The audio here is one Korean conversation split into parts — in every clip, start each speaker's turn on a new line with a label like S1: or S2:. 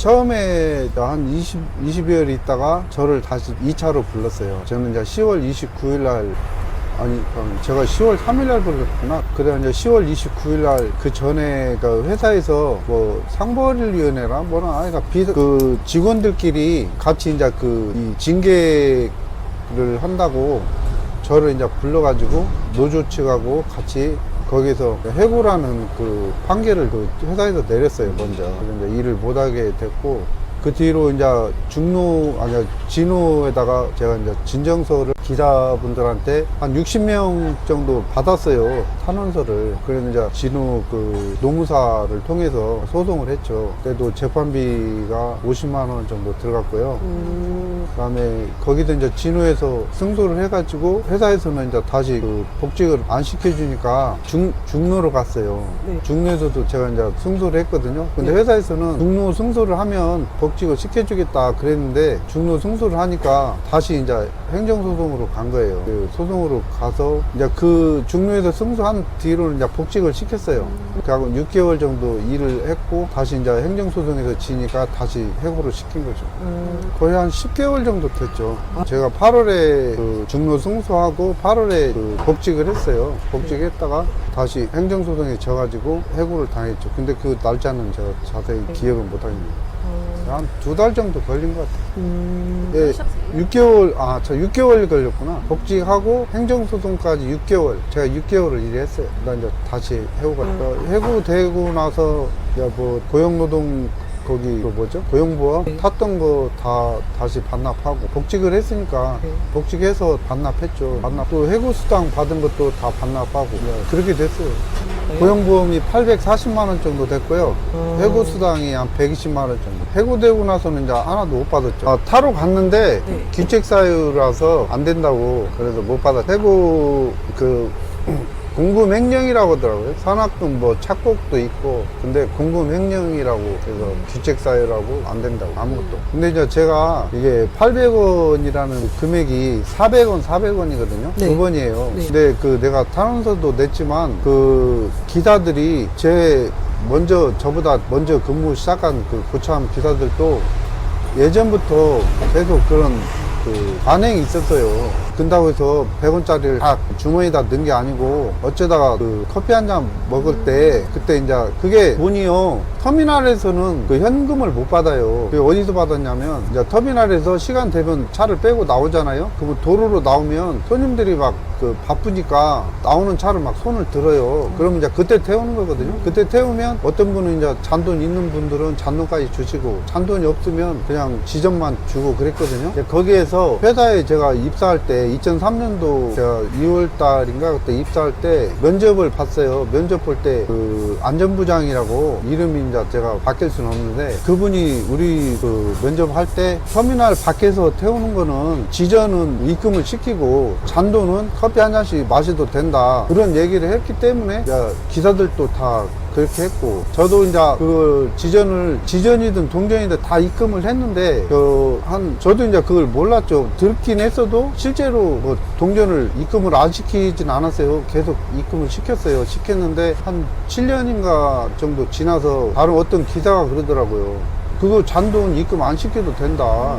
S1: 처음에 한 20여일 있다가 저를 다시 2차로 불렀어요. 저는 이제 10월 29일 날, 아니, 제가 10월 3일 날 불렀구나. 그래, 이제 10월 29일 날 그 전에 그 회사에서 뭐 상벌위원회라 뭐나, 아이가 그 직원들끼리 같이 이제 이 징계를 한다고 저를 이제 불러가지고 노조 측하고 같이 거기서 해고라는 그 판결을 그 회사에서 내렸어요, 먼저. 그래서 이제 일을 못하게 됐고, 그 뒤로 이제 진호에다가 제가 이제 진정서를 기자분들한테 한 60명 정도 받았어요, 탄원서를. 그래서 이제 진호 그 노무사를 통해서 소송을 했죠. 그때도 재판비가 50만 원 정도 들어갔고요. 그 다음에 거기도 이제 진호에서 승소를 해가지고 회사에서는 이제 다시 그 복직을 안 시켜주니까 중노로 갔어요.
S2: 네.
S1: 중노에서도 제가 이제 승소를 했거든요. 근데 회사에서는 중노 승소를 하면 복직을 시켜주겠다 그랬는데, 중노 승소를 하니까 다시 이제 행정소송으로 간 거예요. 그 소송으로 가서 이제 그 중노에서 승소한 뒤로는 이제 복직을 시켰어요. 그하고 6개월 정도 일을 했고 다시 이제 행정소송에서 지니까 다시 해고를 시킨 거죠. 거의 한 10개월 정도 됐죠. 제가 8월에 그 중노 승소하고 8월에 그 복직을 했어요. 복직했다가 다시 행정소송에 져가지고 해고를 당했죠. 근데 그 날짜는 제가 자세히 기억은 못하겠네요. 한 2달 정도 걸린 것 같아요. 예, 6개월, 저 6개월 걸렸구나. 복직하고 행정소송까지 6개월. 제가 6개월을 일했어요. 나 이제 다시 해고가 해고되고 나서, 뭐, 고용노동, 거기, 그 뭐죠? 고용보험 탔던 거 다 다시 반납하고, 복직을 했으니까, 복직해서 반납했죠. 또 해고수당 받은 것도 다 반납하고, 그렇게 됐어요. 고용보험이 840만원 정도 됐고요. 해고수당이 한 120만원 정도. 해고되고 나서는 이제 하나도 못 받았죠. 타로 갔는데, 귀책사유라서 안 된다고, 그래서 못 받았죠. 해고, 공금횡령이라고 하더라고요. 산학금 뭐 착복도 있고, 근데 공금횡령이라고 그래서 귀책사유라고 안 된다고, 아무것도. 근데 이제 제가 이게 800원이라는 금액이 400원, 400원이거든요.
S2: 네.
S1: 두 번이에요.
S2: 네.
S1: 근데 내가 탄원서도 냈지만 그 기사들이 저보다 먼저 근무 시작한 그 고참 기사들도 예전부터 계속 그런 반행이 있었어요. 근다고 해서 100원짜리를 다 주머니에다 넣은 게 아니고, 어쩌다가 커피 한 잔 먹을 때, 그때 이제 그게 돈이요, 터미널에서는 그 현금을 못 받아요. 그게 어디서 받았냐면, 이제 터미널에서 시간 되면 차를 빼고 나오잖아요. 그러면 도로로 나오면 손님들이 막 바쁘니까 나오는 차를 막 손을 들어요. 그러면 이제 그때 태우는 거거든요. 그때 태우면 어떤 분은 이제 잔돈 있는 분들은 잔돈까지 주시고, 잔돈이 없으면 그냥 지점만 주고 그랬거든요. 거기에서 회사에 제가 입사할 때 2003년도 제가 2월 달인가 그때 입사할 때 면접을 봤어요. 면접 볼 때 안전부장이라고, 이름이 이제 제가 바뀔 수는 없는데, 그분이 우리 면접할 때 터미널 밖에서 태우는 거는 지전은 입금을 시키고 잔돈은 커피 한 잔씩 마셔도 된다, 그런 얘기를 했기 때문에 기사들도 다 그렇게 했고, 저도 이제 그걸 지전이든 동전이든 다 입금을 했는데, 저도 이제 그걸 몰랐죠. 듣긴 했어도 실제로 뭐 동전을 입금을 안 시키진 않았어요. 계속 입금을 시켰는데 한 7년인가 정도 지나서 다른 어떤 기사가 그러더라고요. 그거 잔돈 입금 안 시켜도 된다.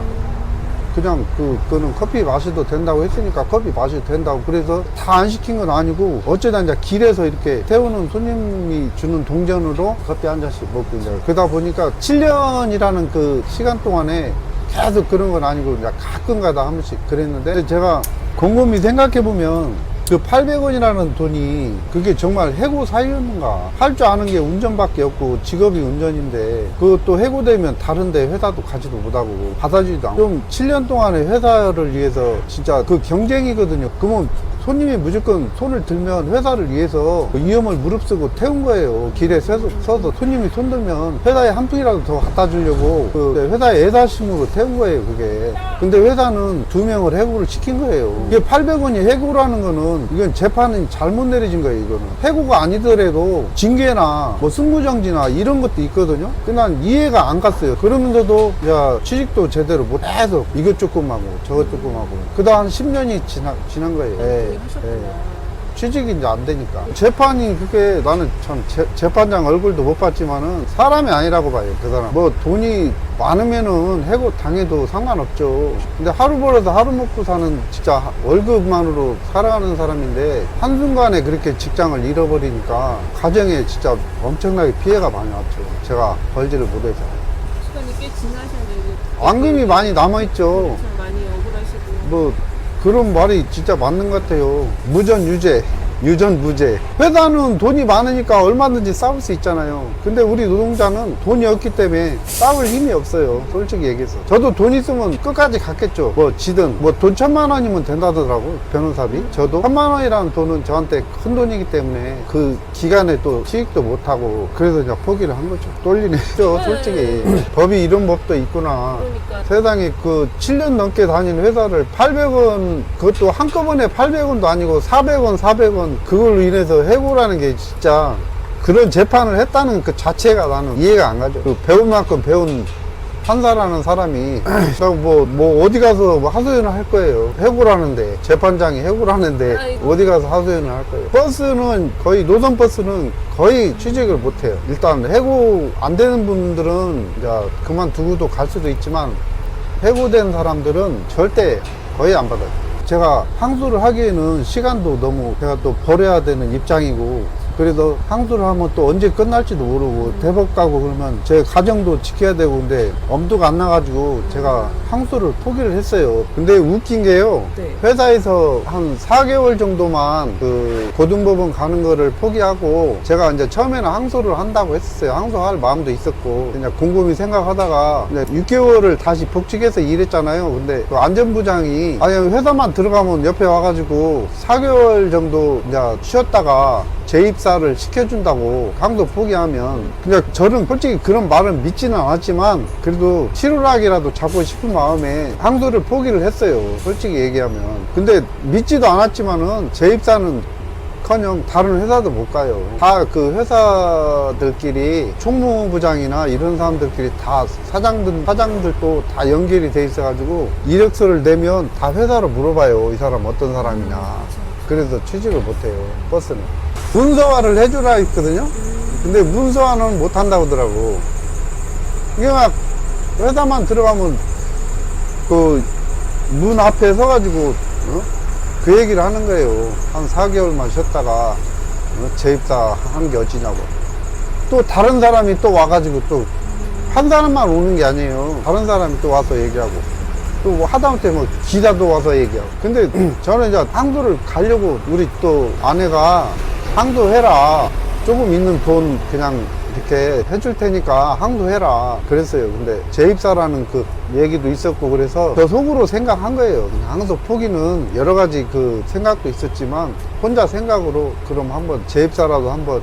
S1: 그냥 그거는 커피 마셔도 된다고 했으니까 커피 마셔도 된다고. 그래서 다 안 시킨 건 아니고, 어쩌다 이제 길에서 이렇게 태우는 손님이 주는 동전으로 커피 한 잔씩 먹고, 이제 그러다 보니까 7년이라는 그 시간 동안에 계속 그런 건 아니고, 이제 가끔 가다 한 번씩 그랬는데, 제가 곰곰이 생각해보면 그 800원이라는 돈이 그게 정말 해고 사유였는가? 할 줄 아는 게 운전밖에 없고, 직업이 운전인데, 그것도 해고되면 다른데 회사도 가지도 못하고 받아주지도 않고, 좀 7년 동안에 회사를 위해서 진짜 그 경쟁이거든요. 그러면 손님이 무조건 손을 들면 회사를 위해서 위험을 무릅쓰고 태운 거예요. 길에 서서 손님이 손 들면 회사에 한 푼이라도 더 갖다 주려고 회사에 애사심으로 태운 거예요, 그게. 근데 회사는 2명을 해고를 시킨 거예요. 이게 800원이 해고라는 거는, 이건 재판은 잘못 내려진 거예요, 이거는. 해고가 아니더라도 징계나 뭐 승무정지나 이런 것도 있거든요. 난 이해가 안 갔어요. 그러면서도 취직도 제대로 못해서 이것 조금 하고 저것 조금 하고, 그다음 한 10년이 지난 거예요.
S2: 하셨구나.
S1: 취직이 이제 안 되니까. 재판이 그게 나는 참 재판장 얼굴도 못 봤지만은 사람이 아니라고 봐요, 그 사람. 뭐 돈이 많으면은 해고 당해도 상관없죠. 근데 하루 벌어서 하루 먹고 사는 진짜 월급만으로 살아가는 사람인데 한순간에 그렇게 직장을 잃어버리니까 가정에 진짜 엄청나게 피해가 많이 왔죠. 제가 벌지를 못해서.
S2: 시간이 꽤 지나셨는데
S1: 완금이 많이 남아있죠.
S2: 참 많이 억울하시고.
S1: 뭐 그런 말이 진짜 맞는 것 같아요. 무전유죄, 유전무죄. 회사는 돈이 많으니까 얼마든지 싸울 수 있잖아요. 근데 우리 노동자는 돈이 없기 때문에 싸울 힘이 없어요, 솔직히 얘기해서. 저도 돈 있으면 끝까지 갔겠죠. 뭐 지든 뭐 돈 1,000만 원이면 된다더라고, 변호사비. 저도 1,000만 원이라는 돈은 저한테 큰 돈이기 때문에 그 기간에 또 취직도 못하고 그래서 이제 포기를 한 거죠. 똘리네죠, 솔직히. 법이 이런 법도 있구나.
S2: 그러니까
S1: 세상에 그 7년 넘게 다니는 회사를 800원, 그것도 한꺼번에 800원도 아니고 400원, 400원, 그걸로 인해서 해고라는 게 진짜 그런 재판을 했다는 그 자체가 나는 이해가 안 가죠. 그 배운 만큼 배운 판사라는 사람이 뭐 어디 가서 뭐 하소연을 할 거예요. 해고라는데, 재판장이 해고라는데
S2: 아이고.
S1: 어디 가서 하소연을 할 거예요. 버스는 거의, 노선버스는 거의 취직을 못 해요. 일단 해고 안 되는 분들은 이제 그만두고도 갈 수도 있지만 해고된 사람들은 절대 거의 안 받아요. 제가 항소를 하기에는 시간도 너무 제가 또 벌어야 되는 입장이고, 그래도 항소를 하면 또 언제 끝날지도 모르고 대법 가고 그러면 제 가정도 지켜야 되고, 근데 엄두가 안 나가지고 제가 항소를 포기를 했어요. 근데 웃긴 게요,
S2: 네.
S1: 회사에서 한 4개월 정도만 그 고등법원 가는 거를 포기하고, 제가 이제 처음에는 항소를 한다고 했었어요. 항소할 마음도 있었고 그냥 곰곰이 생각하다가 이제 6개월을 다시 복직해서 일했잖아요. 근데 그 안전부장이 아니 회사만 들어가면 옆에 와가지고 4개월 정도 이제 쉬었다가 재입사를 시켜준다고, 항소 포기하면. 그냥 저는 솔직히 그런 말은 믿지는 않았지만 그래도 실효락이라도 잡고 싶은 마음에 항소를 포기를 했어요, 솔직히 얘기하면. 근데 믿지도 않았지만은 재입사는 커녕 다른 회사도 못 가요. 다 그 회사들끼리 총무부장이나 이런 사람들끼리 다 사장들도 다 연결이 돼 있어가지고 이력서를 내면 다 회사로 물어봐요, 이 사람 어떤 사람이냐. 그래서 취직을 못해요, 버스는. 문서화를 해주라 했거든요. 근데 문서화는 못 한다고 하더라고. 이게 막 회사만 들어가면 그 문 앞에 서가지고 그 얘기를 하는 거예요. 한 4개월만 쉬었다가 재입사 하는 게 어찌냐고. 또 다른 사람이 또 와가지고, 또 한 사람만 오는 게 아니에요. 다른 사람이 또 와서 얘기하고, 또 뭐 하다못해 뭐 기자도 와서 얘기하고. 근데 저는 이제 항소를 가려고, 우리 또 아내가 항소해라, 조금 있는 돈 그냥 이렇게 해줄 테니까 항소해라 그랬어요. 근데 재입사라는 그 얘기도 있었고, 그래서 저 속으로 생각한 거예요. 그냥 항소 포기는 여러 가지 그 생각도 있었지만 혼자 생각으로 그럼 한번 재입사라도 한번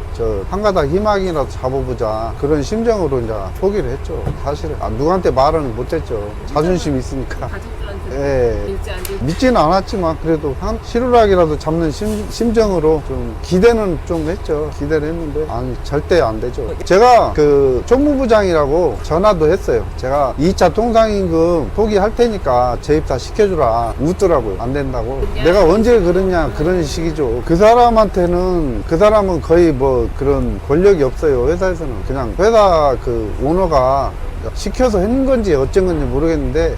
S1: 한 가닥 희망이라도 잡아보자, 그런 심정으로 이제 포기를 했죠. 사실은 누구한테 말은 못했죠. 자존심 있으니까.
S2: 가족들한테
S1: 예.
S2: 믿지 안 되고.
S1: 믿지는 않았지만 그래도 한 실효락이라도 잡는 심정으로 좀 기대는 좀 했죠. 기대를 했는데 아니, 절대 안 되죠. 제가 그 총무부장이라고 전화도 했어요. 제가 2차 통상임금 포기할 테니까 재입사 시켜주라. 웃더라고요. 안 된다고. 내가 언제 그러냐, 그런 식이죠. 그 사람한테는, 그 사람은 거의 뭐 그런 권력이 없어요, 회사에서는. 그냥 회사 그 오너가 시켜서 했는 건지 어쩐 건지 모르겠는데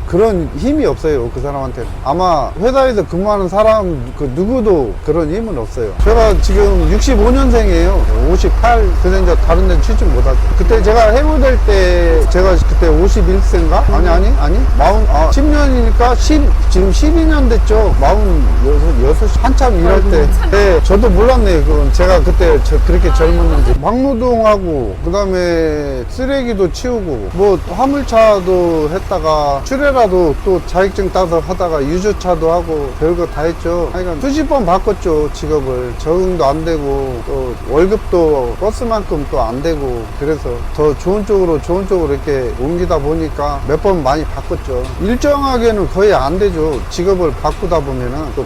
S1: 그런 힘이 없어요, 그 사람한테는. 아마 회사에서 근무하는 사람 그 누구도 그런 힘은 없어요. 제가 지금 65년생이에요 58. 근데 이제 다른 데는 취직 못하죠. 그때 제가 해고될 때 제가 그때 51세인가? 아니 10년이니까 지금 12년 됐죠. 46 한참 일할 때. 네, 저도 몰랐네요. 그건 제가 그때 그렇게 젊었는지. 막노동하고 그 다음에 쓰레기도 치우고 뭐 화물차도 했다가 출애라도 또 자격증 따서 하다가 유조차도 하고 별거 다 했죠. 그러니까 수십 번 바꿨죠, 직업을. 적응도 안 되고 또 월급도 버스만큼 또 안 되고, 그래서 더 좋은 쪽으로 이렇게 옮기다 보니까 몇 번 많이 바꿨죠. 일정하게는 거의 안 되죠. 직업을 바꾸다 보면은 또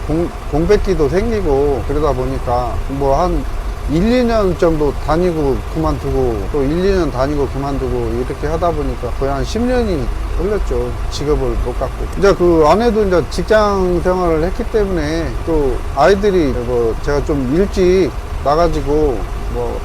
S1: 공백기도 생기고 그러다 보니까 뭐 한 1, 2년 정도 다니고 그만두고 또 1, 2년 다니고 그만두고 이렇게 하다 보니까 거의 한 10년이 흘렀죠. 직업을 못 갖고. 이제 그 아내도 이제 직장 생활을 했기 때문에 또 아이들이 뭐 제가 좀 일찍 나가지고 뭐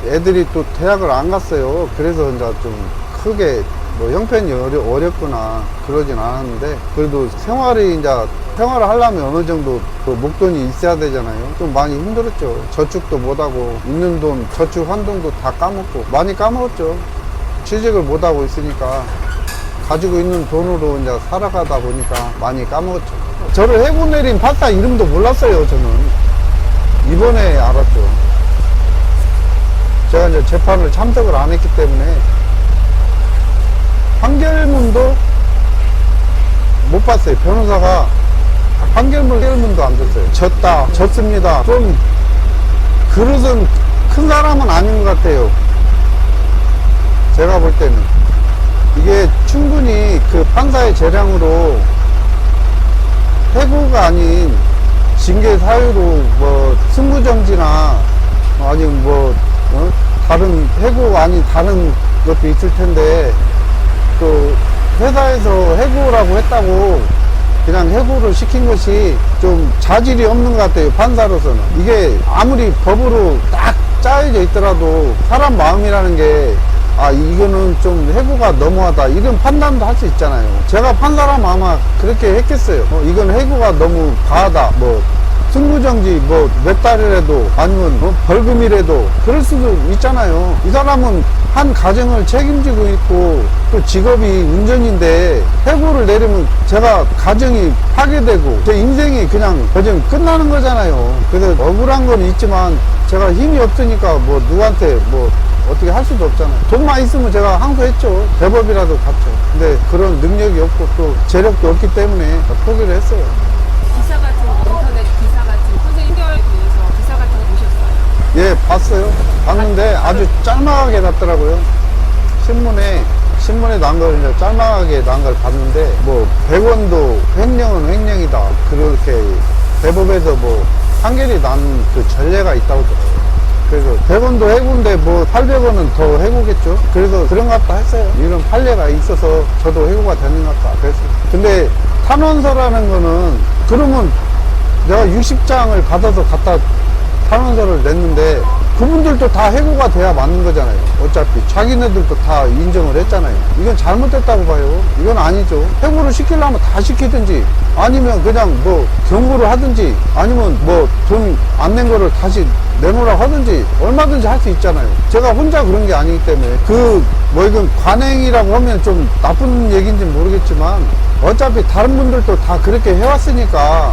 S1: 애들이 또 대학을 안 갔어요. 그래서 이제 좀 크게 뭐 형편이 어렵거나 그러진 않았는데 그래도 생활을 하려면 어느 정도 그 목돈이 있어야 되잖아요. 좀 많이 힘들었죠. 저축도 못하고 있는 돈 저축 한돈도 다 까먹고 많이 까먹었죠. 취직을 못하고 있으니까 가지고 있는 돈으로 이제 살아가다 보니까 많이 까먹었죠. 저를 해고 내린 판사 이름도 몰랐어요. 저는 이번에 알았죠. 제가 이제 재판을 참석을 안 했기 때문에 판결문도 못 봤어요. 변호사가 판결문도 안 줬어요. 졌습니다. 좀 그릇은 큰 사람은 아닌 것 같아요. 제가 볼 때는 이게 충분히 그 판사의 재량으로 해고가 아닌 징계 사유로 뭐 승무정지나 아니면 뭐 다른 해고 아닌 다른 것도 있을 텐데 또 회사에서 해고라고 했다고 그냥 해고를 시킨 것이 좀 자질이 없는 것 같아요. 판사로서는 이게 아무리 법으로 딱 짜여져 있더라도 사람 마음이라는 게 이거는 좀 해고가 너무하다 이런 판단도 할 수 있잖아요. 제가 판사라면 아마 그렇게 했겠어요. 이건 해고가 너무 과하다. 뭐 승무정지 뭐 몇 달이라도 아니면 벌금이라도 그럴 수도 있잖아요. 이 사람은 한 가정을 책임지고 있고 또 직업이 운전인데 해고를 내리면 제가 가정이 파괴되고 제 인생이 그냥 끝나는 거잖아요. 그래서 억울한 건 있지만 제가 힘이 없으니까 뭐 누구한테 뭐 어떻게 할 수도 없잖아요. 돈만 있으면 제가 항소했죠. 대법이라도 갔죠. 근데 그런 능력이 없고 또 재력도 없기 때문에 포기를 했어요.
S2: 기사 같은 거, 인터넷 기사 같은 선생님 해결에 대해서 기사 같은 거 보셨어요?
S1: 예, 봤어요. 봤는데 아주 짤막하게 났더라고요. 신문에 난 걸 이제 짤막하게 난 걸 봤는데 뭐 100원도 횡령은 횡령이다. 그렇게 대법에서 뭐 판결이 난 그 전례가 있다고 들어요. 그래서 100원도 해고인데 뭐 800원은 더 해고겠죠. 그래서 그런 것 같다 했어요. 이런 판례가 있어서 저도 해고가 되는 것 같다 그랬어요. 근데 탄원서라는 거는 그러면 내가 60장을 받아서 갖다 탄원서를 냈는데 그분들도 다 해고가 돼야 맞는 거잖아요. 어차피 자기네들도 다 인정을 했잖아요. 이건 잘못됐다고 봐요. 이건 아니죠. 해고를 시키려면 다 시키든지 아니면 그냥 뭐 경고를 하든지 아니면 뭐 돈 안 낸 거를 다시 내놓으라고 하든지 얼마든지 할 수 있잖아요. 제가 혼자 그런 게 아니기 때문에 이건 관행이라고 하면 좀 나쁜 얘기인지 모르겠지만 어차피 다른 분들도 다 그렇게 해왔으니까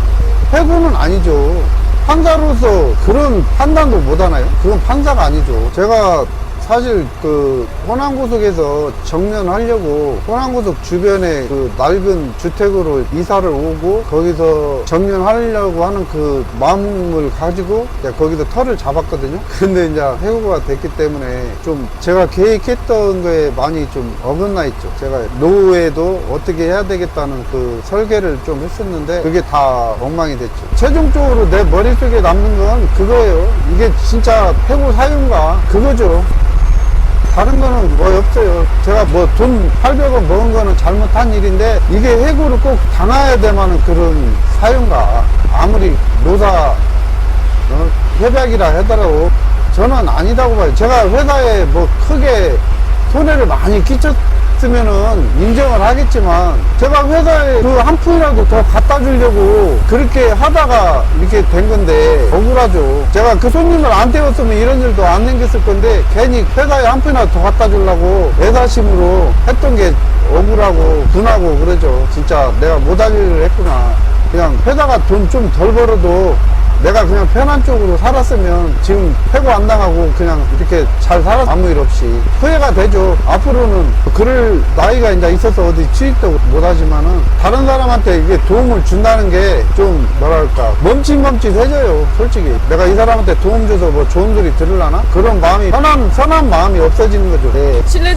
S1: 해고는 아니죠. 판사로서 그런 판단도 못 하나요? 그건 판사가 아니죠. 제가 사실 그 호남고속에서 정년하려고 호남고속 주변에 그 낡은 주택으로 이사를 오고 거기서 정년하려고 하는 그 마음을 가지고 거기서 터를 잡았거든요. 근데 이제 해고가 됐기 때문에 좀 제가 계획했던 거에 많이 좀 어긋나 있죠. 제가 노후에도 어떻게 해야 되겠다는 그 설계를 좀 했었는데 그게 다 엉망이 됐죠. 최종적으로 내 머릿속에 남는 건 그거예요. 이게 진짜 해고 사유인가 그거죠. 다른 거는 뭐 없어요. 제가 뭐 돈 800원 먹은 거는 잘못한 일인데 이게 해고를 꼭 당해야 되만한 그런 사유인가. 아무리 노사 협약이라 하더라도 저는 아니다고 봐요. 제가 회사에 뭐 크게 손해를 많이 끼쳤으면은 인정을 하겠지만 제가 회사에 그 한 푼이라도 더 갖다 주려고 그렇게 하다가 이렇게 된 건데 억울하죠. 제가 그 손님을 안 태웠으면 이런 일도 안 생겼을 건데 괜히 회사에 한 푼이라도 더 갖다 주려고 애사심으로 했던 게 억울하고 분하고 그러죠. 진짜 내가 못할 일을 했구나. 그냥 회사가 돈 좀 덜 벌어도 내가 그냥 편한 쪽으로 살았으면 지금 해고 안 당하고 그냥 이렇게 잘 살았 아무 일 없이 후회가 되죠. 앞으로는 그럴 나이가 이제 있어서 어디 취직도 못하지만은 다른 사람한테 이게 도움을 준다는 게 좀 뭐랄까 멈칫멈칫해져요. 솔직히 내가 이 사람한테 도움 줘서 뭐 좋은 소리 들으려나 그런 마음이 선한 마음이 없어지는 거죠. 네.